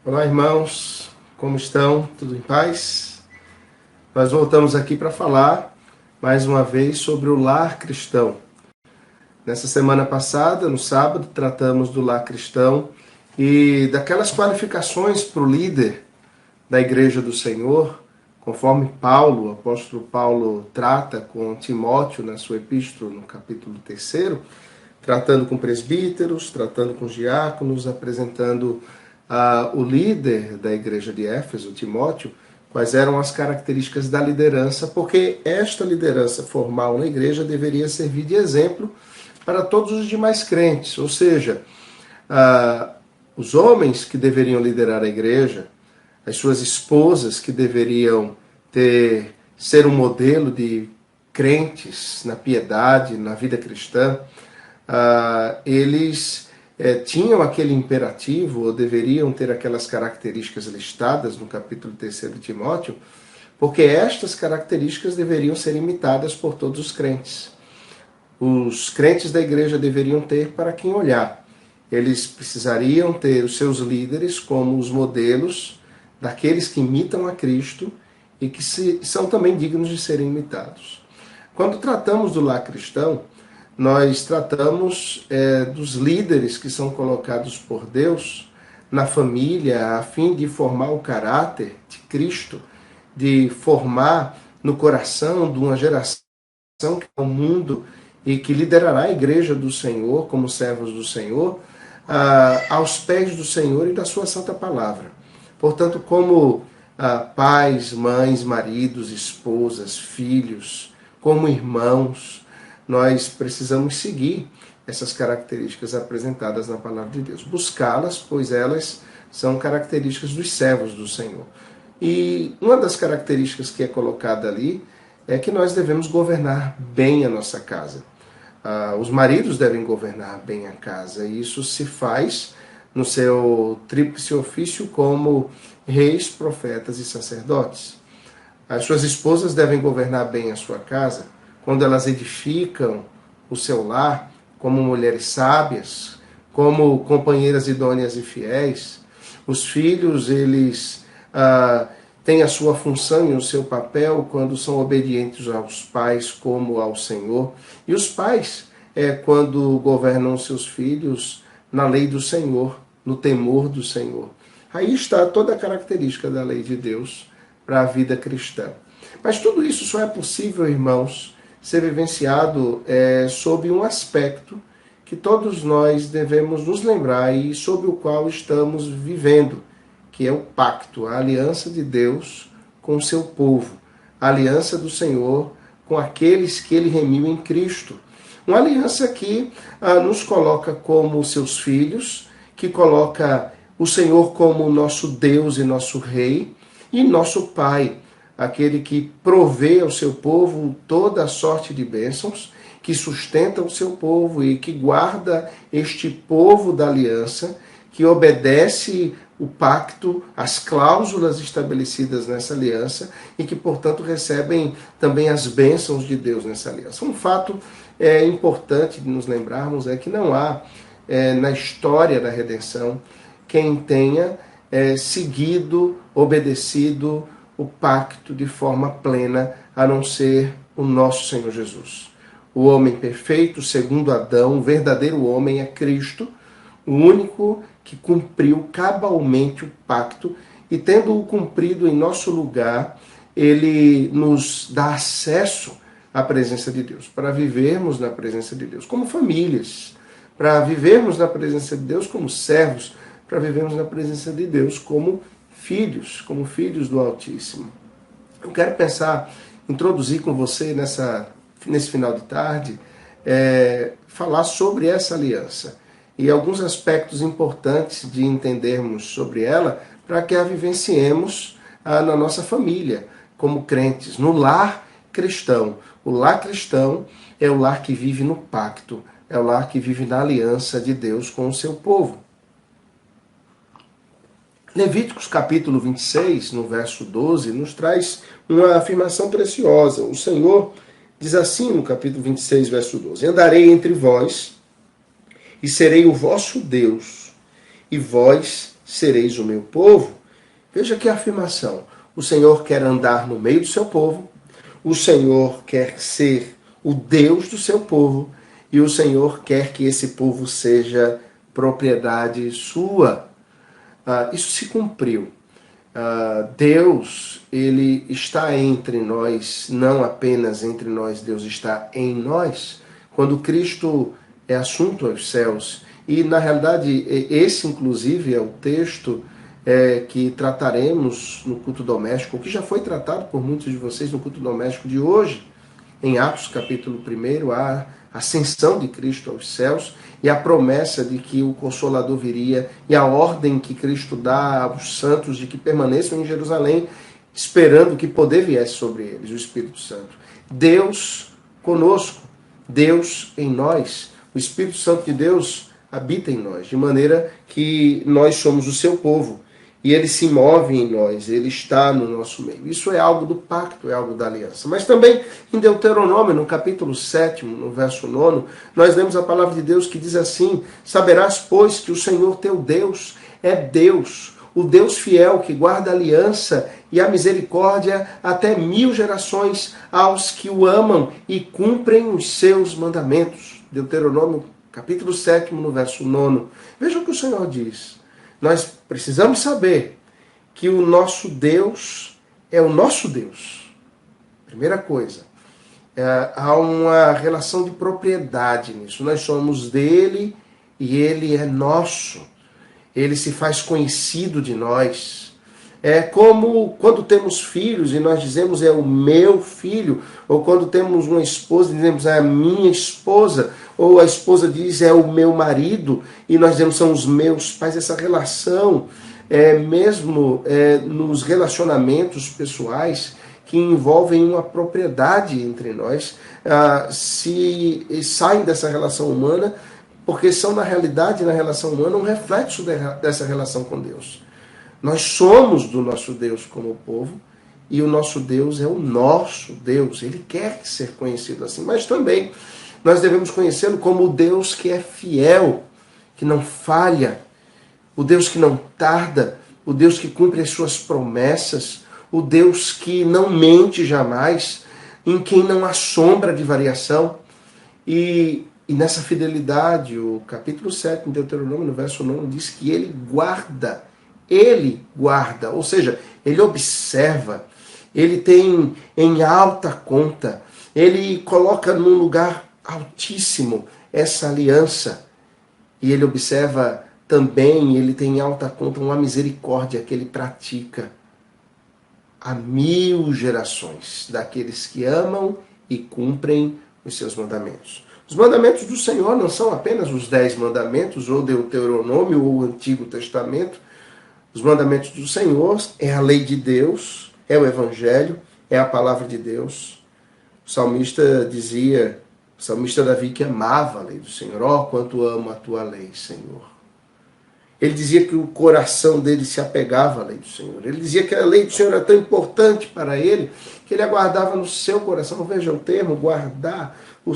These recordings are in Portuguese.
Olá, irmãos, como estão? Tudo em paz? Nós voltamos aqui para falar mais uma vez sobre o lar cristão. Nessa semana passada, no sábado, tratamos do lar cristão e daquelas qualificações para o líder da Igreja do Senhor, conforme Paulo, o apóstolo Paulo, trata com Timóteo na sua epístola, no capítulo 3, tratando com presbíteros, tratando com diáconos, apresentando o líder da igreja de Éfeso, Timóteo, quais eram as características da liderança, porque esta liderança formal na igreja deveria servir de exemplo para todos os demais crentes, ou seja, os homens que deveriam liderar a igreja, as suas esposas que deveriam ser um modelo de crentes na piedade, na vida cristã, eles tinham aquele imperativo, ou deveriam ter aquelas características listadas no capítulo 3 de Timóteo, porque estas características deveriam ser imitadas por todos os crentes. Os crentes da igreja deveriam ter para quem olhar. Eles precisariam ter os seus líderes como os modelos daqueles que imitam a Cristo e que são também dignos de serem imitados. Quando tratamos do lar cristão, nós tratamos dos líderes que são colocados por Deus na família a fim de formar o caráter de Cristo, de formar no coração de uma geração que é o mundo e que liderará a igreja do Senhor como servos do Senhor, aos pés do Senhor e da sua santa palavra. Portanto, como pais, mães, maridos, esposas, filhos, como irmãos, nós precisamos seguir essas características apresentadas na palavra de Deus. Buscá-las, pois elas são características dos servos do Senhor. E uma das características que é colocada ali é que nós devemos governar bem a nossa casa. Os maridos devem governar bem a casa, e isso se faz no seu tríplice ofício como reis, profetas e sacerdotes. As suas esposas devem governar bem a sua casa, quando elas edificam o seu lar como mulheres sábias, como companheiras idôneas e fiéis. Os filhos, eles têm a sua função e o seu papel quando são obedientes aos pais como ao Senhor. E os pais, quando governam seus filhos na lei do Senhor, no temor do Senhor. Aí está toda a característica da lei de Deus para a vida cristã. Mas tudo isso só é possível, irmãos, ser vivenciado sob um aspecto que todos nós devemos nos lembrar e sobre o qual estamos vivendo, que é o pacto, a aliança de Deus com o seu povo, a aliança do Senhor com aqueles que ele remiu em Cristo. Uma aliança que nos coloca como seus filhos, que coloca o Senhor como nosso Deus e nosso Rei e nosso Pai, aquele que provê ao seu povo toda a sorte de bênçãos, que sustenta o seu povo e que guarda este povo da aliança, que obedece o pacto, as cláusulas estabelecidas nessa aliança e que, portanto, recebem também as bênçãos de Deus nessa aliança. Um fato importante de nos lembrarmos é que não há na história da redenção quem tenha seguido, obedecido o pacto de forma plena, a não ser o nosso Senhor Jesus. O homem perfeito, segundo Adão, o verdadeiro homem é Cristo, o único que cumpriu cabalmente o pacto, e tendo-o cumprido em nosso lugar, ele nos dá acesso à presença de Deus, para vivermos na presença de Deus como famílias, para vivermos na presença de Deus como servos, para vivermos na presença de Deus como filhos do Altíssimo. Eu quero introduzir com você nesse final de tarde, falar sobre essa aliança e alguns aspectos importantes de entendermos sobre ela para que a vivenciemos na nossa família, como crentes, no lar cristão. O lar cristão é o lar que vive no pacto, é o lar que vive na aliança de Deus com o seu povo. Levíticos capítulo 26, no verso 12, nos traz uma afirmação preciosa. O Senhor diz assim no capítulo 26, verso 12: Andarei entre vós e serei o vosso Deus, e vós sereis o meu povo. Veja que afirmação. O Senhor quer andar no meio do seu povo, o Senhor quer ser o Deus do seu povo, e o Senhor quer que esse povo seja propriedade sua. Isso se cumpriu. Deus, ele está entre nós, não apenas entre nós, Deus está em nós. Quando Cristo é assunto aos céus, e na realidade esse inclusive é o texto que trataremos no culto doméstico, que já foi tratado por muitos de vocês no culto doméstico de hoje, em Atos capítulo 1, a ascensão de Cristo aos céus e a promessa de que o Consolador viria e a ordem que Cristo dá aos santos de que permaneçam em Jerusalém, esperando que poder viesse sobre eles, o Espírito Santo. Deus conosco, Deus em nós, o Espírito Santo de Deus habita em nós, de maneira que nós somos o seu povo. E ele se move em nós, ele está no nosso meio. Isso é algo do pacto, é algo da aliança. Mas também em Deuteronômio, no capítulo 7, no verso 9, nós lemos a palavra de Deus que diz assim: saberás, pois, que o Senhor teu Deus é Deus, o Deus fiel que guarda a aliança e a misericórdia até 1000 gerações aos que o amam e cumprem os seus mandamentos. Deuteronômio capítulo 7, no verso 9. Veja o que o Senhor diz. Nós precisamos saber que o nosso Deus é o nosso Deus. Primeira coisa, há uma relação de propriedade nisso. Nós somos dele e ele é nosso. Ele se faz conhecido de nós. É como quando temos filhos e nós dizemos é o meu filho, ou quando temos uma esposa e dizemos é a minha esposa, ou a esposa diz é o meu marido, e nós dizemos são os meus pais. Essa relação, mesmo nos relacionamentos pessoais que envolvem uma propriedade entre nós, se saem dessa relação humana, porque são na realidade, na relação humana, um reflexo dessa relação com Deus. Nós somos do nosso Deus como povo, e o nosso Deus é o nosso Deus. Ele quer ser conhecido assim. Mas também nós devemos conhecê-lo como o Deus que é fiel, que não falha, o Deus que não tarda, o Deus que cumpre as suas promessas, o Deus que não mente jamais, em quem não há sombra de variação. E nessa fidelidade, o capítulo 7 de Deuteronômio, no verso 9, diz que ele guarda, ou seja, ele observa, ele tem em alta conta, ele coloca num lugar altíssimo essa aliança, e ele observa também, ele tem em alta conta uma misericórdia que ele pratica a 1000 gerações daqueles que amam e cumprem os seus mandamentos. Os mandamentos do Senhor não são apenas os 10 mandamentos, ou Deuteronômio, ou o Antigo Testamento. Os mandamentos do Senhor é a lei de Deus, é o Evangelho, é a palavra de Deus. O salmista dizia, o salmista Davi, que amava a lei do Senhor. Ó, quanto amo a tua lei, Senhor. Ele dizia que o coração dele se apegava à lei do Senhor. Ele dizia que a lei do Senhor era tão importante para ele que ele aguardava no seu coração. Veja o termo, guardar. O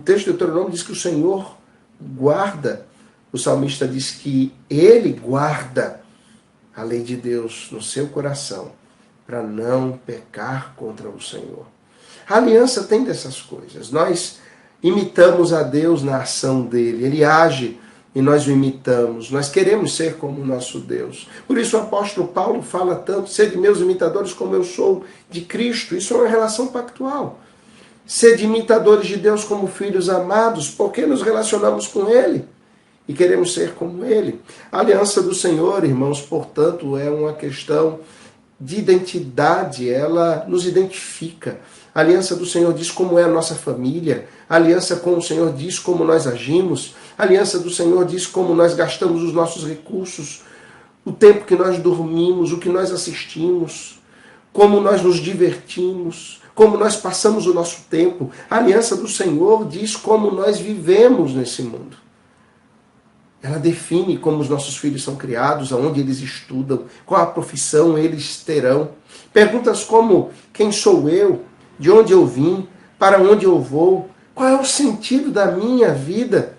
texto de Deuteronômio diz que o Senhor guarda. O salmista diz que ele guarda a lei de Deus no seu coração para não pecar contra o Senhor. A aliança tem dessas coisas. Nós imitamos a Deus na ação dele. Ele age e nós o imitamos. Nós queremos ser como o nosso Deus. Por isso o apóstolo Paulo fala tanto: sede meus imitadores como eu sou de Cristo. Isso é uma relação pactual. Sede imitadores de Deus como filhos amados, porque nos relacionamos com Ele e queremos ser como Ele. A aliança do Senhor, irmãos, portanto, é uma questão de identidade. Ela nos identifica. A aliança do Senhor diz como é a nossa família. A aliança com o Senhor diz como nós agimos. A aliança do Senhor diz como nós gastamos os nossos recursos, o tempo que nós dormimos, o que nós assistimos, como nós nos divertimos, como nós passamos o nosso tempo. A aliança do Senhor diz como nós vivemos nesse mundo. Ela define como os nossos filhos são criados, aonde eles estudam, qual a profissão eles terão. Perguntas como: quem sou eu? De onde eu vim? Para onde eu vou? Qual é o sentido da minha vida?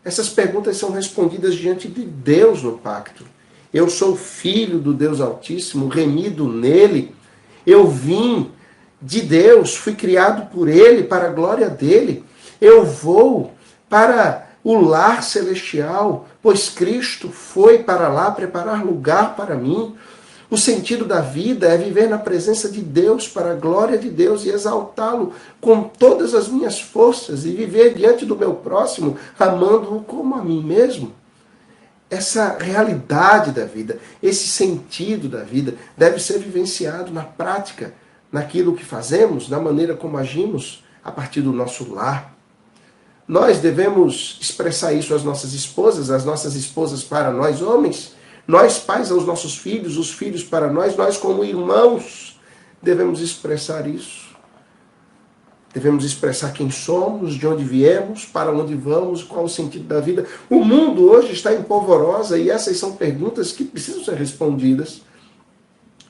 Essas perguntas são respondidas diante de Deus no pacto. Eu sou filho do Deus Altíssimo, remido nele. Eu vim de Deus, fui criado por ele, para a glória dele. Eu vou para o lar celestial, pois Cristo foi para lá preparar lugar para mim. O sentido da vida é viver na presença de Deus, para a glória de Deus, e exaltá-lo com todas as minhas forças, e viver diante do meu próximo, amando-o como a mim mesmo. Essa realidade da vida, esse sentido da vida, deve ser vivenciado na prática, naquilo que fazemos, na maneira como agimos, a partir do nosso lar. Nós devemos expressar isso às nossas esposas para nós homens, nós pais aos nossos filhos, os filhos para nós como irmãos devemos expressar isso. Devemos expressar quem somos, de onde viemos, para onde vamos, qual o sentido da vida. O mundo hoje está em polvorosa e essas são perguntas que precisam ser respondidas.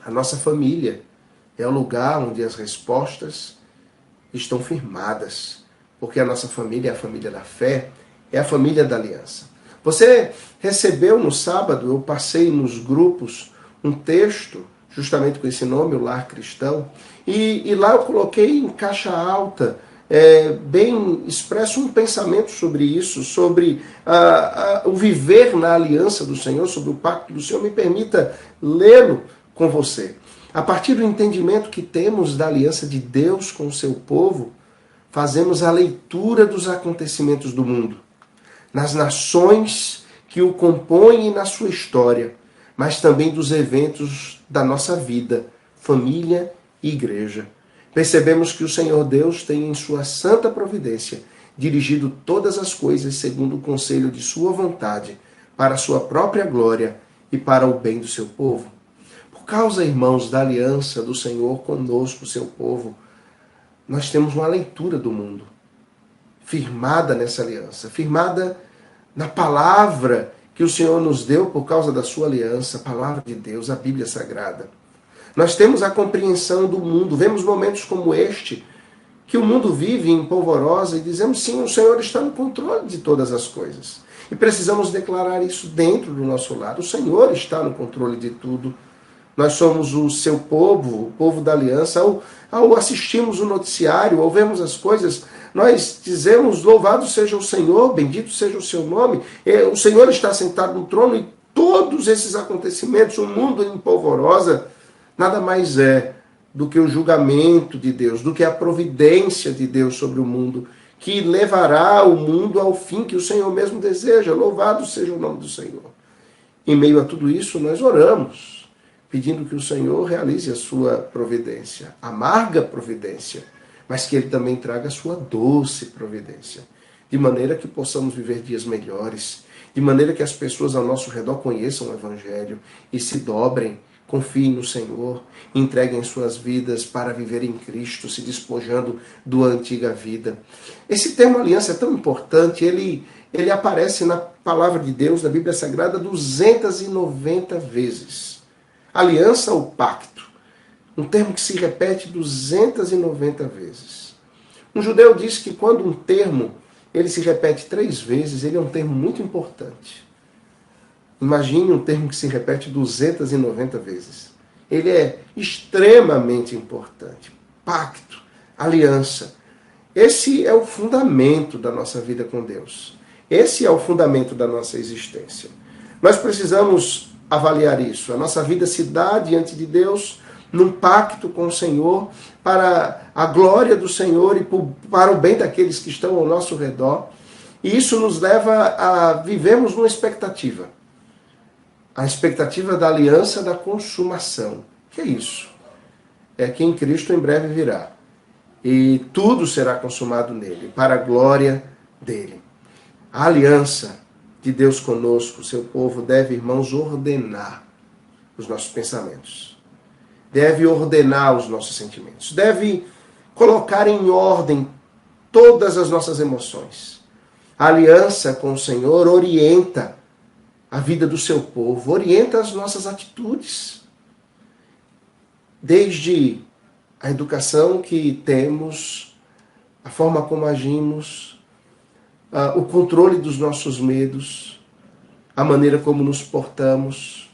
A nossa família é o lugar onde as respostas estão firmadas. Porque a nossa família é a família da fé, é a família da aliança. Você recebeu no sábado, eu passei nos grupos um texto, justamente com esse nome, o Lar Cristão, e lá eu coloquei em caixa alta, bem expresso um pensamento sobre isso, sobre o viver na aliança do Senhor, sobre o pacto do Senhor. Me permita lê-lo com você. A partir do entendimento que temos da aliança de Deus com o seu povo, fazemos a leitura dos acontecimentos do mundo, nas nações que o compõem e na sua história, mas também dos eventos da nossa vida, família e igreja. Percebemos que o Senhor Deus tem em sua santa providência dirigido todas as coisas segundo o conselho de sua vontade, para a sua própria glória e para o bem do seu povo. Por causa, irmãos, da aliança do Senhor conosco, seu povo, nós temos uma leitura do mundo, firmada nessa aliança, firmada na palavra que o Senhor nos deu por causa da sua aliança, a palavra de Deus, a Bíblia Sagrada. Nós temos a compreensão do mundo, vemos momentos como este, que o mundo vive em polvorosa, e dizemos, sim, o Senhor está no controle de todas as coisas. E precisamos declarar isso dentro do nosso lar. O Senhor está no controle de tudo. Nós somos o seu povo, o povo da aliança. Ao assistirmos o noticiário, ao vermos as coisas, nós dizemos, louvado seja o Senhor, bendito seja o seu nome. O Senhor está sentado no trono e todos esses acontecimentos, o mundo em polvorosa, nada mais é do que o julgamento de Deus, do que a providência de Deus sobre o mundo, que levará o mundo ao fim que o Senhor mesmo deseja. Louvado seja o nome do Senhor. Em meio a tudo isso, nós oramos, pedindo que o Senhor realize a sua providência, amarga providência, mas que Ele também traga a sua doce providência, de maneira que possamos viver dias melhores, de maneira que as pessoas ao nosso redor conheçam o Evangelho e se dobrem, confiem no Senhor, entreguem suas vidas para viver em Cristo, se despojando da antiga vida. Esse termo aliança é tão importante, ele aparece na palavra de Deus, na Bíblia Sagrada, 290 vezes. Aliança ou pacto, um termo que se repete 290 vezes. Um judeu diz que quando um termo ele se repete 3 vezes, ele é um termo muito importante. Imagine um termo que se repete 290 vezes. Ele é extremamente importante. Pacto, aliança. Esse é o fundamento da nossa vida com Deus. Esse é o fundamento da nossa existência. Nós precisamos avaliar isso. A nossa vida se dá diante de Deus num pacto com o Senhor para a glória do Senhor e para o bem daqueles que estão ao nosso redor. E isso nos leva a vivermos numa expectativa. A expectativa da aliança da consumação. Que é isso? É que em Cristo em breve virá. E tudo será consumado nele, para a glória dele. A aliança de Deus conosco, seu povo, deve, irmãos, ordenar os nossos pensamentos. Deve ordenar os nossos sentimentos. Deve colocar em ordem todas as nossas emoções. A aliança com o Senhor orienta a vida do seu povo, orienta as nossas atitudes. Desde a educação que temos, a forma como agimos, o controle dos nossos medos, a maneira como nos portamos,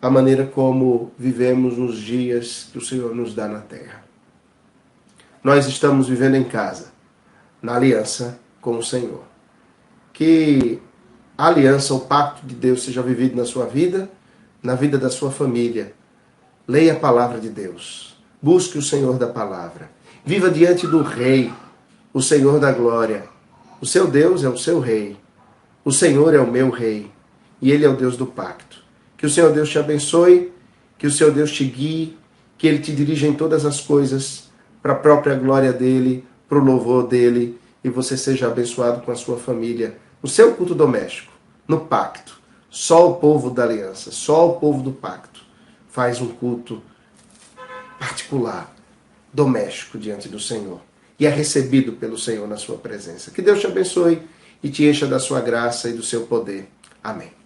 a maneira como vivemos nos dias que o Senhor nos dá na terra. Nós estamos vivendo em casa, na aliança com o Senhor. Que a aliança, o pacto de Deus seja vivido na sua vida, na vida da sua família. Leia a palavra de Deus. Busque o Senhor da palavra. Viva diante do Rei, o Senhor da glória. O seu Deus é o seu Rei. O Senhor é o meu Rei. E Ele é o Deus do pacto. Que o Senhor Deus te abençoe, que o Senhor Deus te guie, que Ele te dirija em todas as coisas, para a própria glória dEle, para o louvor dEle, e você seja abençoado com a sua família, no seu culto doméstico, no pacto. Só o povo da aliança, só o povo do pacto faz um culto particular, doméstico diante do Senhor. E é recebido pelo Senhor na sua presença. Que Deus te abençoe e te encha da sua graça e do seu poder. Amém.